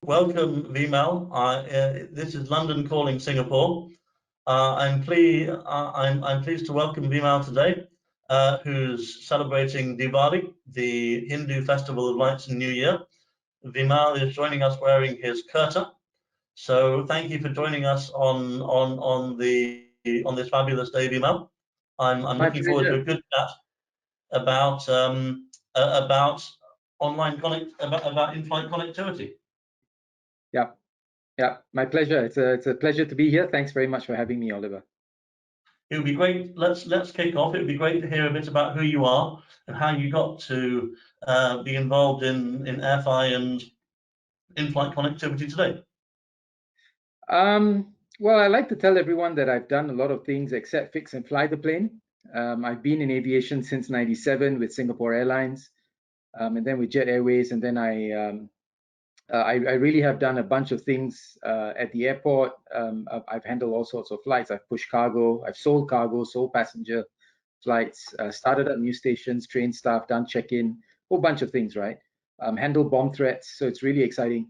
welcome, Vimal. This is London calling Singapore. I'm pleased to welcome Vimal today, who's celebrating Diwali, the Hindu festival of lights and New Year. Vimal is joining us wearing his kurta. So thank you for joining us on this fabulous day, Vimal. I'm looking forward to a good chat about in-flight connectivity. Yeah, my pleasure. It's a pleasure to be here. Thanks very much for having me, Oliver. It would be great. Let's kick off. It would be great to hear a bit about who you are and how you got to be involved in AirFi and in-flight connectivity today. Well, I like to tell everyone that I've done a lot of things except fix and fly the plane. I've been in aviation since '97 with Singapore Airlines, and then with Jet Airways, and then I really have done a bunch of things at the airport. I've handled all sorts of flights. I've pushed cargo, I've sold cargo, sold passenger flights, started up new stations, trained staff, done check-in, whole bunch of things, right? Handled bomb threats, so it's really exciting.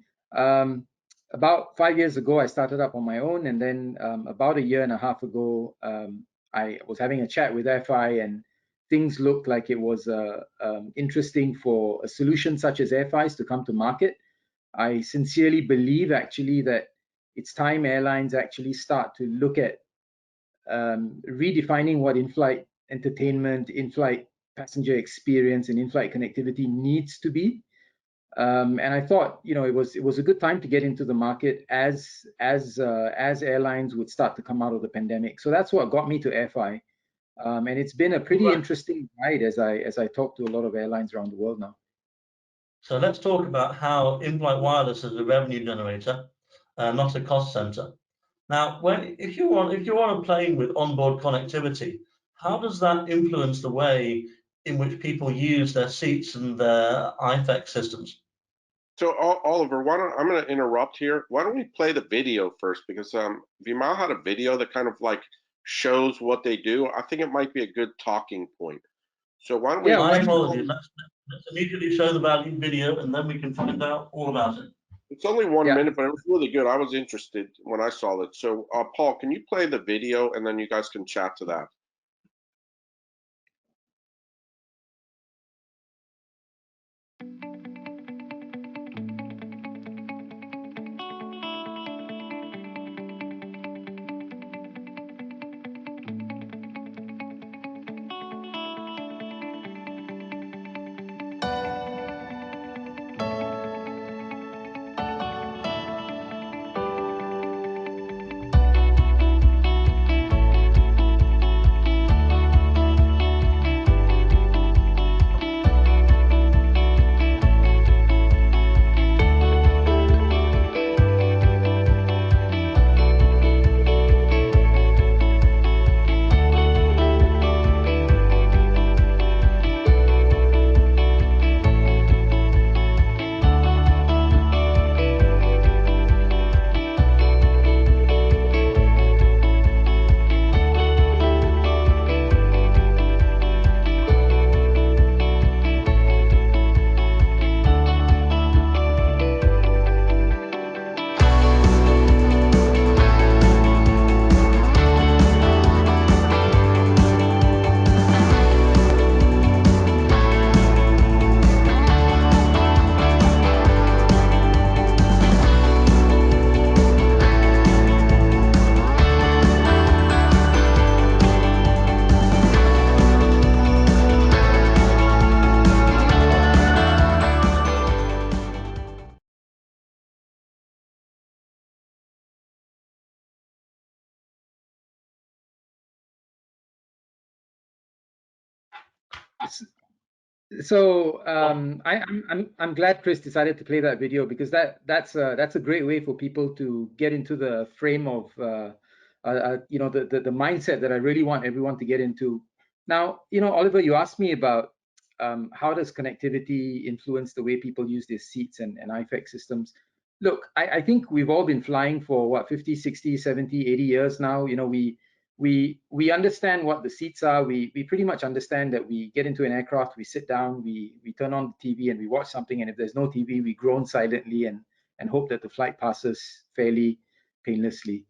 About 5 years ago, I started up on my own, and then about a year and a half ago, I was having a chat with AirFi, and things looked like it was interesting for a solution such as AirFi's to come to market. I sincerely believe actually that it's time airlines actually start to look at redefining what in-flight entertainment, in-flight passenger experience, and in-flight connectivity needs to be. And I thought, it was a good time to get into the market as airlines would start to come out of the pandemic. So that's what got me to AirFi, and it's been a pretty interesting ride as I talk to a lot of airlines around the world now. So let's talk about how Inflight Wireless is a revenue generator, not a cost center. Now, if you're on a plane with onboard connectivity, how does that influence the way in which people use their seats and their IFEX systems? So Oliver, I'm going to interrupt here. Why don't we play the video first? Because Vimal had a video that kind of like shows what they do. I think it might be a good talking point. So why don't we? My apologies. Let's immediately show the value video, and then we can find out all about it. It's only 1 minute, but it was really good. I was interested when I saw it. So Paul, can you play the video, and then you guys can chat to that? So I'm glad Chris decided to play that video, because that's a great way for people to get into the frame of the mindset that I really want everyone to get into. Now, Oliver, you asked me about how does connectivity influence the way people use their seats and IFEX systems. Look, I think we've all been flying for what, 50, 60, 70, 80 years now. We understand what the seats are. We pretty much understand that we get into an aircraft, we sit down, we turn on the TV and we watch something, and if there's no TV, we groan silently and and hope that the flight passes fairly painlessly.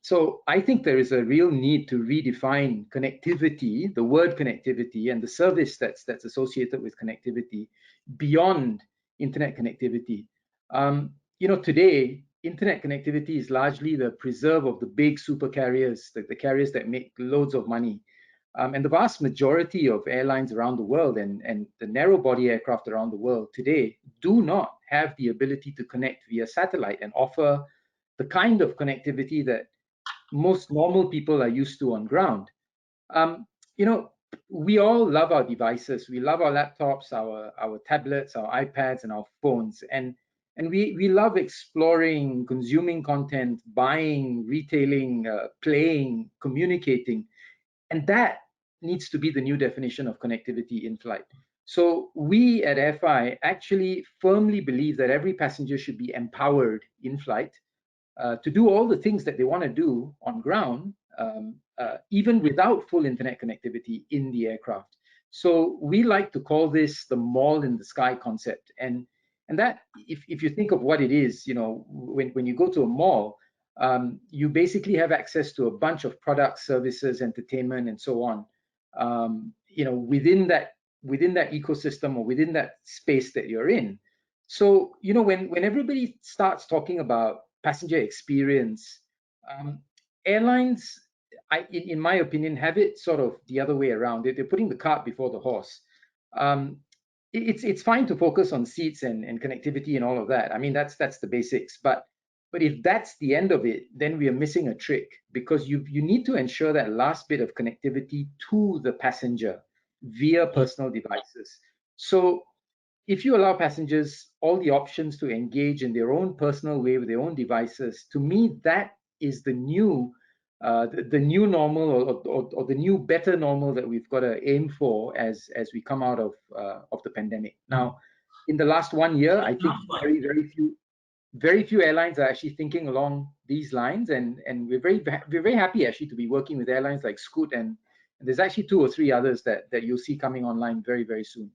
So I think there is a real need to redefine connectivity, the word connectivity, and the service that's associated with connectivity beyond internet connectivity. Today, internet connectivity is largely the preserve of the big super carriers, the carriers that make loads of money. And the vast majority of airlines around the world and the narrow body aircraft around the world today do not have the ability to connect via satellite and offer the kind of connectivity that most normal people are used to on ground. We all love our devices. We love our laptops, our tablets, our iPads, and our phones. And we love exploring, consuming content, buying, retailing, playing, communicating. And that needs to be the new definition of connectivity in flight. So we at AirFi actually firmly believe that every passenger should be empowered in flight to do all the things that they want to do on ground, even without full internet connectivity in the aircraft. So we like to call this the mall in the sky concept. And that, if you think of what it is, when you go to a mall, you basically have access to a bunch of products, services, entertainment, and so on. Within that ecosystem or within that space that you're in. So when everybody starts talking about passenger experience, airlines, in my opinion, have it sort of the other way around. They're putting the cart before the horse. It's fine to focus on seats and connectivity and all of that. I mean, that's the basics. But if that's the end of it, then we are missing a trick, because you need to ensure that last bit of connectivity to the passenger via personal devices. So if you allow passengers all the options to engage in their own personal way with their own devices, to me, that is the new normal, or the new better normal that we've got to aim for as we come out of the pandemic. Now, in the last 1 year, I think very few airlines are actually thinking along these lines, and we're very happy actually to be working with airlines like Scoot, and there's actually 2 or 3 others that you'll see coming online very, very soon.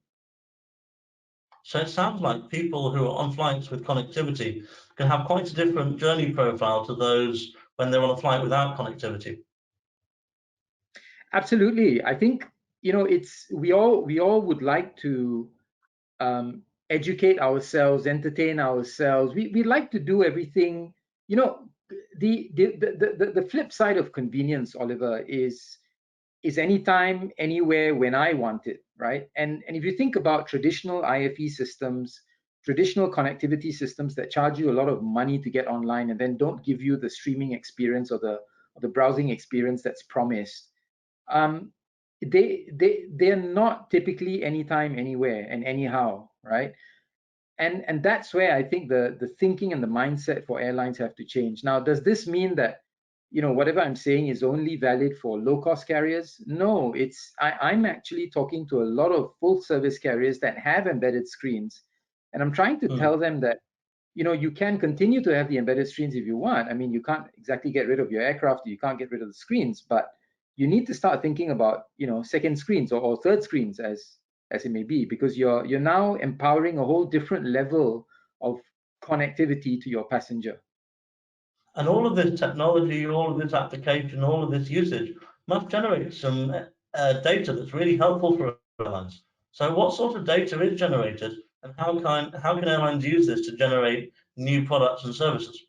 So it sounds like people who are on flights with connectivity can have quite a different journey profile to those when they're on a flight without connectivity. Absolutely. I think, we all would like to educate ourselves, entertain ourselves. We like to do everything. The flip side of convenience, Oliver, is anytime, anywhere, when I want it, right? And if you think about traditional IFE systems, traditional connectivity systems that charge you a lot of money to get online and then don't give you the streaming experience or the browsing experience that's promised, they're not typically anytime, anywhere, and anyhow, right? And that's where I think the thinking and the mindset for airlines have to change. Now, does this mean that whatever I'm saying is only valid for low-cost carriers? No, I'm actually talking to a lot of full-service carriers that have embedded screens, and I'm trying to tell them that you can continue to have the embedded screens if you want. I mean, you can't exactly get rid of your aircraft, you can't get rid of the screens, but you need to start thinking about second screens or third screens as it may be, because you're now empowering a whole different level of connectivity to your passenger. And all of this technology, all of this application, all of this usage must generate some data that's really helpful for airlines. So what sort of data is generated, and how can airlines use this to generate new products and services?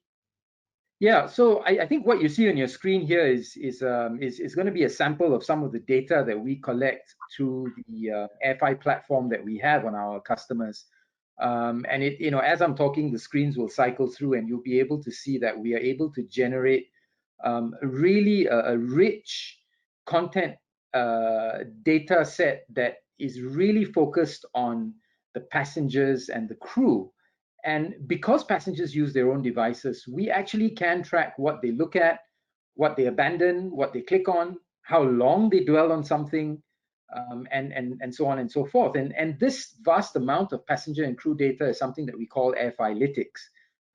Yeah, so I think what you see on your screen here is going to be a sample of some of the data that we collect through the AirFi platform that we have on our customers. And as I'm talking, the screens will cycle through, and you'll be able to see that we are able to generate really a rich content data set that is really focused on the passengers and the crew. And because passengers use their own devices, we actually can track what they look at, what they abandon, what they click on, how long they dwell on something, and so on and so forth. And this vast amount of passenger and crew data is something that we call AirFilytics.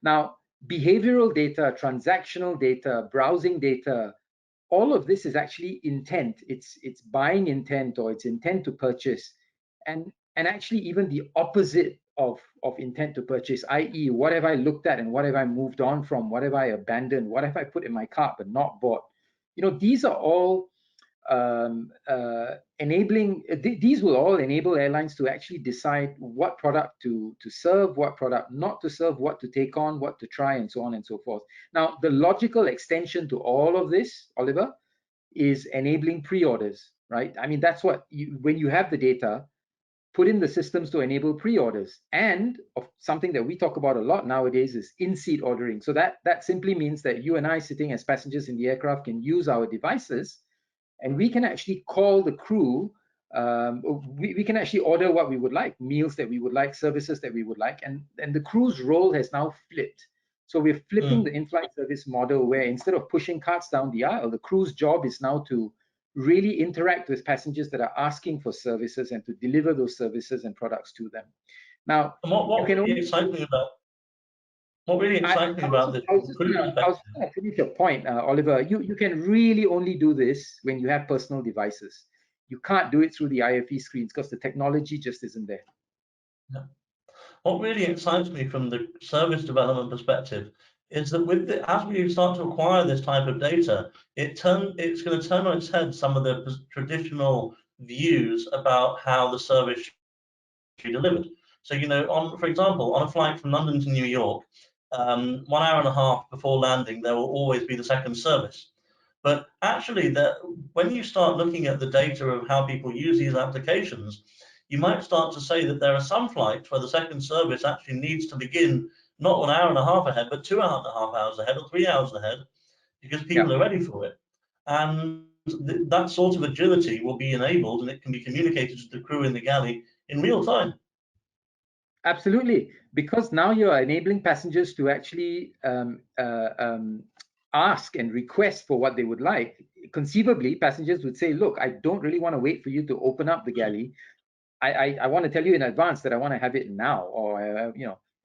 Now, behavioral data, transactional data, browsing data, all of this is actually intent. It's buying intent, or it's intent to purchase. And actually even the opposite of intent to purchase, i.e., what have I looked at and what have I moved on from, what have I abandoned, what have I put in my cart but not bought. These are all these will all enable airlines to actually decide what product to serve, what product not to serve, what to take on, what to try, and so on and so forth. Now, the logical extension to all of this, Oliver, is enabling pre-orders, right? I mean, that's what when you have the data, put in the systems to enable pre-orders. And something that we talk about a lot nowadays is in-seat ordering. So that simply means that you and I, sitting as passengers in the aircraft, can use our devices, and we can actually call the crew. We can actually order what we would like, meals that we would like, services that we would like, and the crew's role has now flipped. So we're flipping the in-flight service model, where instead of pushing carts down the aisle, the crew's job is now to really interact with passengers that are asking for services and to deliver those services and products to them. Now, and what really excites me about this, I was just going to finish your point, Oliver. You can really only do this when you have personal devices. You can't do it through the IFE screens because the technology just isn't there. Yeah. What really excites me from the service development perspective is that as we start to acquire this type of data, it's going to turn on its head some of the traditional views about how the service should be delivered. So, for example, on a flight from London to New York, 1 hour and a half before landing, there will always be the second service. But actually, when you start looking at the data of how people use these applications, you might start to say that there are some flights where the second service actually needs to begin not 1 hour and a half ahead, but 2.5 hours ahead or 3 hours ahead, because people are ready for it. And that sort of agility will be enabled, and it can be communicated to the crew in the galley in real time. Absolutely, because now you are enabling passengers to actually ask and request for what they would like. Conceivably, passengers would say, look, I don't really want to wait for you to open up the galley. I want to tell you in advance that I want to have it now, or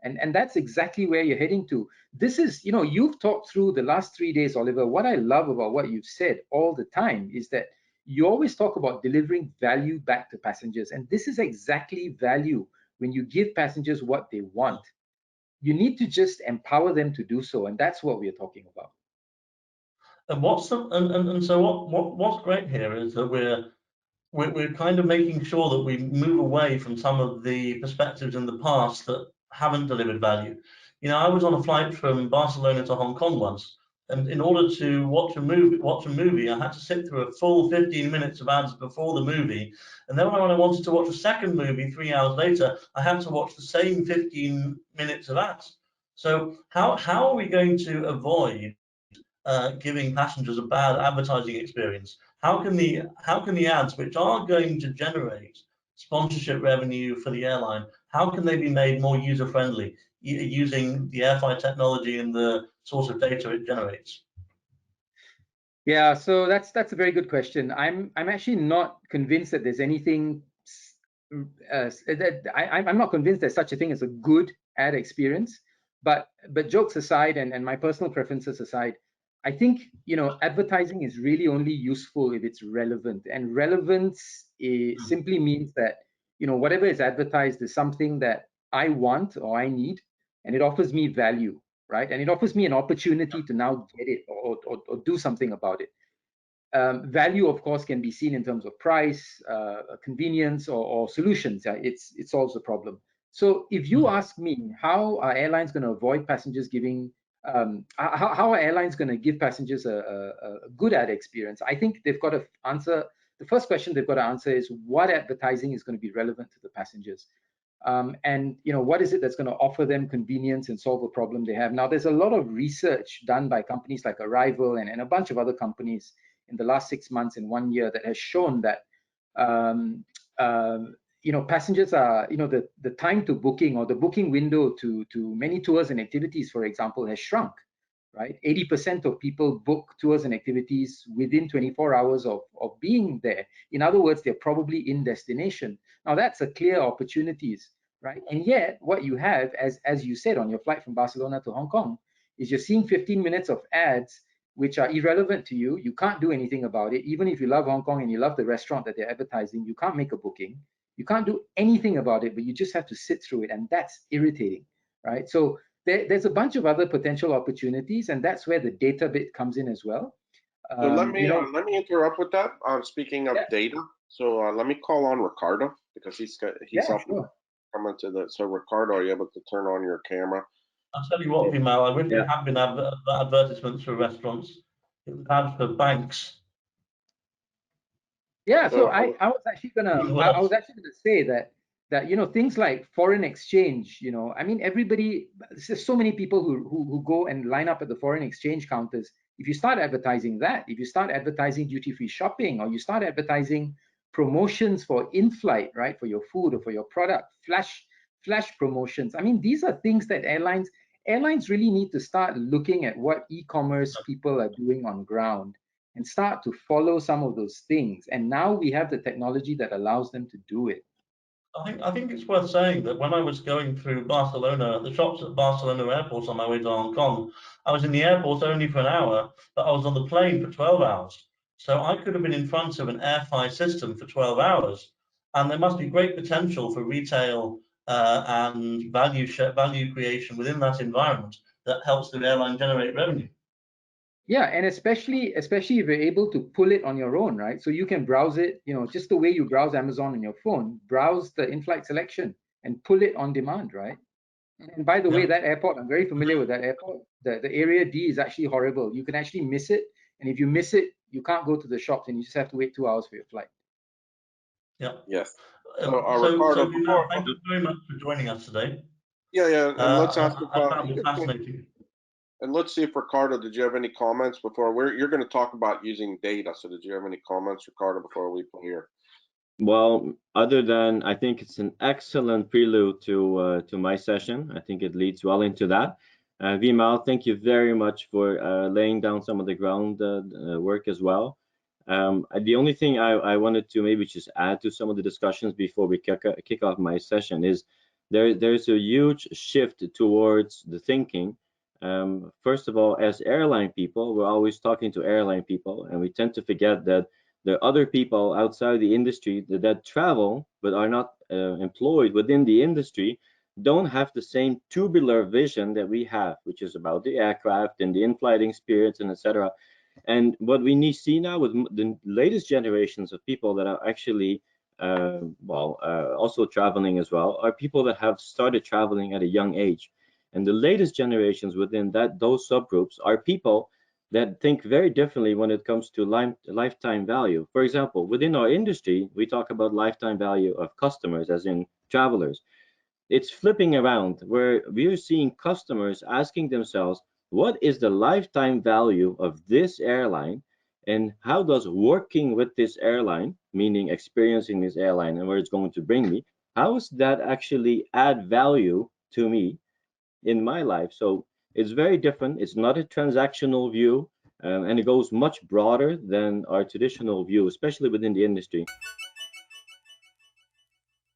and that's exactly where you're heading to. This is, you've talked through the last 3 days, Oliver. What I love about what you've said all the time is that you always talk about delivering value back to passengers, and this is exactly value. When you give passengers what they want, you need to just empower them to do so, and that's what we're talking about. And so what's great here is that we're kind of making sure that we move away from some of the perspectives in the past that haven't delivered value. I was on a flight from Barcelona to Hong Kong once, and in order to watch a movie, I had to sit through a full 15 minutes of ads before the movie, and then when I wanted to watch a second movie 3 hours later, I had to watch the same 15 minutes of ads. So how are we going to avoid giving passengers a bad advertising experience? How can the ads, which are going to generate sponsorship revenue for the airline, how can they be made more user friendly using the AirFi technology and the source of data it generates? Yeah, so that's a very good question. I'm actually not convinced that there's anything. I'm not convinced there's such a thing as a good ad experience. But jokes aside, and my personal preferences aside, I think advertising is really only useful if it's relevant, and relevance simply means that whatever is advertised is something that I want or I need, and it offers me value, right? And it offers me an opportunity to now get it or do something about it. Value, of course, can be seen in terms of price, convenience, or solutions. It solves the problem. So if you ask me, how are airlines going to avoid passengers giving, how are airlines going to give passengers a good ad experience? I think they've got to answer, the first question they've got to answer is, what advertising is going to be relevant to the passengers? And what is it that's going to offer them convenience and solve a problem they have? Now, there's a lot of research done by companies like Arrival and a bunch of other companies in the last 6 months and 1 year that has shown that passengers are, the time to booking, or the booking window to many tours and activities, for example, has shrunk, right? 80% of people book tours and activities within 24 hours of being there. In other words, they're probably in destination. Now, that's a clear opportunities, right? And yet, what you have, as you said, on your flight from Barcelona to Hong Kong, is you're seeing 15 minutes of ads which are irrelevant to you. You can't do anything about it. Even if you love Hong Kong and you love the restaurant that they're advertising, you can't make a booking. You can't do anything about it, but you just have to sit through it, and that's irritating, right? So there's a bunch of other potential opportunities, and that's where the data bit comes in as well. So You know, let me interrupt with that. Speaking of yeah, data, so let me call on Ricardo because he's yeah, up sure. coming to the. So Ricardo, are you able to turn on your camera? I'll tell you what, Vimal, I wish Yeah. there had been advertisements for restaurants. It was ads for banks. Yeah, so So I was actually gonna say that you know, things like foreign exchange, you know, I mean, everybody, there's so many people who go and line up at the foreign exchange counters. If you start advertising that, if you start advertising duty-free shopping, or you start advertising promotions for in-flight, right, for your food or for your product, flash promotions. I mean, these are things that airlines really need to start looking at what e-commerce people are doing on ground and start to follow some of those things. And now we have the technology that allows them to do it. I think it's worth saying that when I was going through Barcelona, the shops at Barcelona airport on my way to Hong Kong, I was in the airport only for an hour, but I was on the plane for 12 hours. So I could have been in front of an AirFi system for 12 hours. And there must be great potential for retail and value creation within that environment that helps the airline generate revenue. Yeah, and especially if you're able to pull it on your own, right? So you can browse it, you know, just the way you browse Amazon on your phone, browse the in-flight selection and pull it on demand, right? And by the way, that airport, I'm very familiar with that airport. The Area D is actually horrible. You can actually miss it. And if you miss it, you can't go to the shops and you just have to wait 2 hours for your flight. Yeah. yes. So Ricardo, Vimal, thank you very much for joining us today. yeah, and let's ask I found it fascinating. And let's see if Ricardo, did you have any comments before you're going to talk about using data? So did you have any comments, Ricardo, before we play here? Well, other than I think it's an excellent prelude to my session. I think it leads well into that. Vimal, thank you very much for laying down some of the ground work as well. The only thing I wanted to maybe just add to some of the discussions before we kick off my session is there's a huge shift towards the thinking. First of all, as airline people, we're always talking to airline people, and we tend to forget that there are other people outside the industry that travel but are not employed within the industry, don't have the same tubular vision that we have, which is about the aircraft and the in-flight experience and etc. And what we need see now with the latest generations of people that are actually also traveling as well are people that have started traveling at a young age. And the latest generations within those subgroups are people that think very differently when it comes to lifetime value. For example, within our industry, we talk about lifetime value of customers, as in travelers. It's flipping around where we're seeing customers asking themselves, what is the lifetime value of this airline? And how does working with this airline, meaning experiencing this airline and where it's going to bring me, how does that actually add value to me in my life? So it's very different. It's not a transactional view, and it goes much broader than our traditional view, especially within the industry.